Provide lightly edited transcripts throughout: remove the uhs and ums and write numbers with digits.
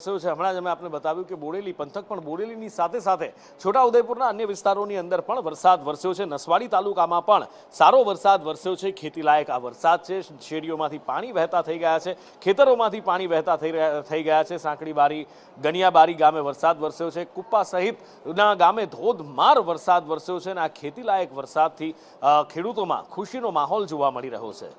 વરસ્યો છે। હમણાં જ અમે આપને બતાવ્યું કે બોડેલી પંથક પણ બોડેલીની સાથે સાથે છોટાઉદેપુરના અન્ય વિસ્તારોની અંદર પણ વરસાદ વરસ્યો છે। નસવાડી તાલુકામાં પણ સારો વરસાદ વરસ્યો છે। ખેતીલાયક આ વરસાદ છે। શેરીઓમાંથી પાણી વહેતા થઈ ગયા છે, ખેતરોમાંથી પાણી વહેતા થઈ ગયા છે। સાંકડીબારી ગનિયાબારી ગામે વરસાદ વરસ્યો છે। કુપ્પા સહિતના ગામે ધોધમાર વરસાદ વરસ્યો છે અને આ ખેતીલાયક વરસાદથી ખેડૂતોમાં ખુશીનો માહોલ જોવા મળી રહ્યો છે।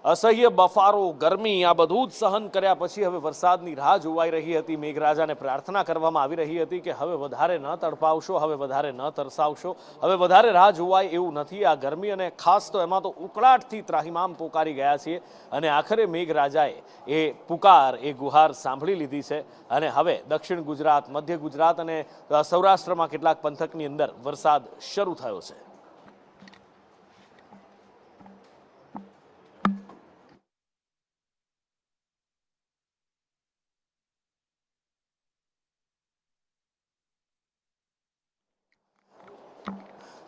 असह्य बफारो गरमी आ बधुं ज सहन कर्या पछी हवे वरसादनी राह जोवाई रही हती। मेघराजाने प्रार्थना करवामां आवी रही हती के हवे वधारे न तड़पावशो, हवे वधारे न तरसावशो, हवे वधारे राह जोवाय एवुं नथी। आ गरमी अने खास तो एमां तो उकळाटथी त्राहिमाम पोकारी गया छीए अने आखरे मेघराजाए ए पुकार ए गुहार सांभळी लीधी छे अने हवे दक्षिण गुजरात, मध्य गुजरात अने सौराष्ट्रमा केटलाक पंथकनी अंदर वरसाद शरू थयो छे।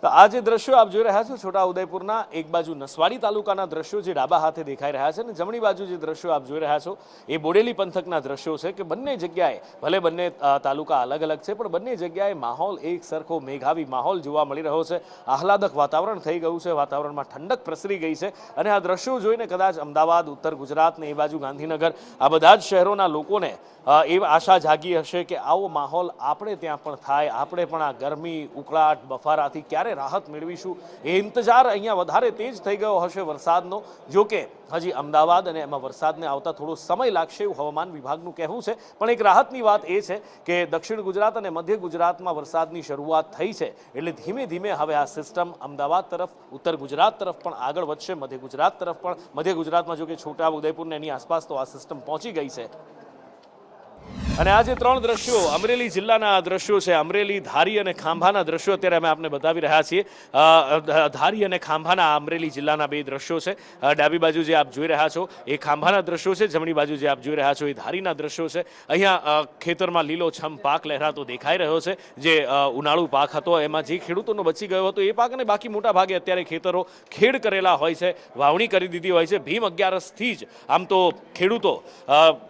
तो आ जे दृश्यो आप जोई रह्या छो छोटाउदेपुरना एक बाजू नसवाड़ी तालुकाना दृश्यो जे डाबा हाथे देखाई रह्या छे ने जमणी बाजू जे दृश्यो आप जोई रह्या छो ए बोडेली पंथकना दृश्यो छे के बंने जग्याए भले बंने तालुका अलग अलग छे पण बंने जग्याए माहोल एक सरखो मेघावी माहोल जोवा मळी रह्यो छे। आह्लादक वातावरण थई गयुं छे, वातावरणमां ठंडक प्रसरी गई छे अने आ दृश्यो जोईने कदाच अमदावाद, उत्तर गुजरात ने ए बाजू गांधीनगर आ बधा ज शहेरोना लोकोने ए आशा जागी हशे के आवो माहोल आपणे त्यां पण थाय, आपणे पण आ गरमी उकळाट बफाराथी क्यारे राहत मेळवीशुं ए इंतजार अहींया वधारे तेज थई गयो हशे वरसादनो। जो के हजी अमदावाद अने एमां वरसादने आवता थोड़ो समय लागशे एवुं हवामान विभागनुं कहेवुं छे पण एक राहतनी वात ए छे के दक्षिण गुजरात अने मध्य गुजरातमां वरसादनी शरूआत थई छे एटले धीमे धीमे हवे आ सिस्टम अमदावाद तरफ, उत्तर गुजरात तरफ पण आगळ वधशे। मध्य गुजरात तरफ पण, मध्य गुजरातमां जो के छोटाउदेपुर ने एनी आसपास तो आ सिस्टम पहोंची गई छे। અને આ જે ત્રણ દ્રશ્યો અમરેલી જિલ્લાના દ્રશ્યો છે, અમરેલી, ધારી અને ખાંભાના દ્રશ્યો અત્યારે અમે આપને બતાવી રહ્યા છીએ। ધારી અને ખાંભાના અમરેલી જિલ્લાના બે દ્રશ્યો છે। ડાબી બાજુ જે આપ જોઈ રહ્યા છો એ ખાંભાના દ્રશ્યો છે, જમણી બાજુ જે આપ જોઈ રહ્યા છો એ ધારીના દ્રશ્યો છે। અહીંયા ખેતરમાં લીલોછમ પાક લહેરાતો દેખાઈ રહ્યો છે। જે ઉનાળુ પાક હતો એમાં જે ખેડૂતોનો બચી ગયો હતો એ પાકને બાકી મોટા ભાગે અત્યારે ખેતરો ખેડ કરેલા હોય છે, વાવણી કરી દીધી હોય છે। ભીમ 11થી જ આમ તો ખેડૂતો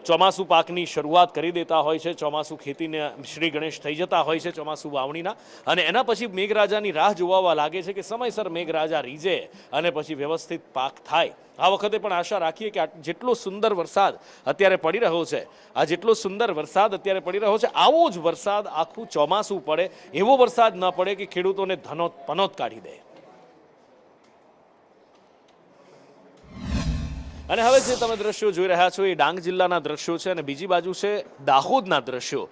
ચોમાસુ પાકની શરૂઆત કરી દેતા હોય છે। ચોમાસુ ખેતીને શ્રી ગણેશ થઈ જતા હોય છે ચોમાસુ વાવણીના અને એના પછી મેઘરાજાની રાહ જોવા લાગે છે કે સમયસર મેઘરાજા રીઝે અને પછી વ્યવસ્થિત પાક થાય। આ વખતે પણ આશા રાખીએ કે જેટલો સુંદર વરસાદ અત્યારે પડી રહ્યો છે, આ જેટલો સુંદર વરસાદ અત્યારે પડી રહ્યો છે આવો જ વરસાદ આખું ચોમાસું પડે, એવો વરસાદ ન પડે કે ખેડૂતોને ધનોત પનોત કાઢી દે। અને હવે જે તમે દ્રશ્યો જોઈ રહ્યા છો એ ડાંગ જિલ્લાના દ્રશ્યો છે અને બીજી બાજુ છે દાહોદના દ્રશ્યો।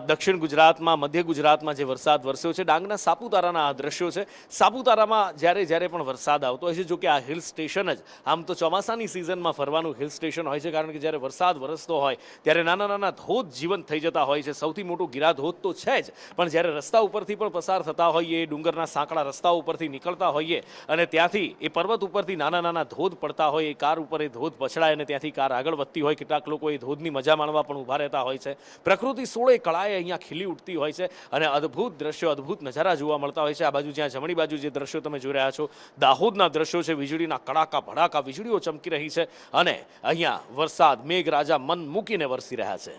દક્ષિણ ગુજરાતમાં, મધ્ય ગુજરાતમાં જે વરસાદ વરસ્યો છે, ડાંગના સાપુતારાના આ દ્રશ્યો છે। સાપુતારામાં જ્યારે પણ વરસાદ આવતો હોય છે, જો કે આ હિલ સ્ટેશન જ આમ તો ચોમાસાની સિઝનમાં ફરવાનું હિલ સ્ટેશન હોય છે કારણ કે જ્યારે વરસાદ વરસતો હોય ત્યારે નાના નાના ધોધ જીવંત થઈ જતા હોય છે। સૌથી મોટું ગિરાધોધ તો છે જ પણ જ્યારે રસ્તા ઉપરથી પણ પસાર થતા હોઈએ, ડુંગરના સાંકડા રસ્તાઓ ઉપરથી નીકળતા હોઈએ અને ત્યાંથી એ પર્વત ઉપરથી નાના નાના ધોધ પડતા હોય, એ કાર ઉપર ધોધ પછડાય અને ત્યાંથી કાર આગળ વધતી હોય, કેટલાક લોકો એ ધોધની મજા માણવા પણ ઊભા રહેતા હોય છે। પ્રકૃતિ સોળે કળાએ અહીંયા ખીલી ઉઠતી હોય છે અને અદ્ભુત દ્રશ્યો, અદ્ભુત નજારા જોવા મળતા હોય છે। આ બાજુ જ્યાં જમણી બાજુ જે દ્રશ્યો તમે જોઈ રહ્યા છો દાહોદના દ્રશ્યો છે। વીજળીના કડાકા ભડાકા વીજળીઓ ચમકી રહી છે અને અહીંયા વરસાદ મેઘરાજા મન મૂકીને વરસી રહ્યા છે।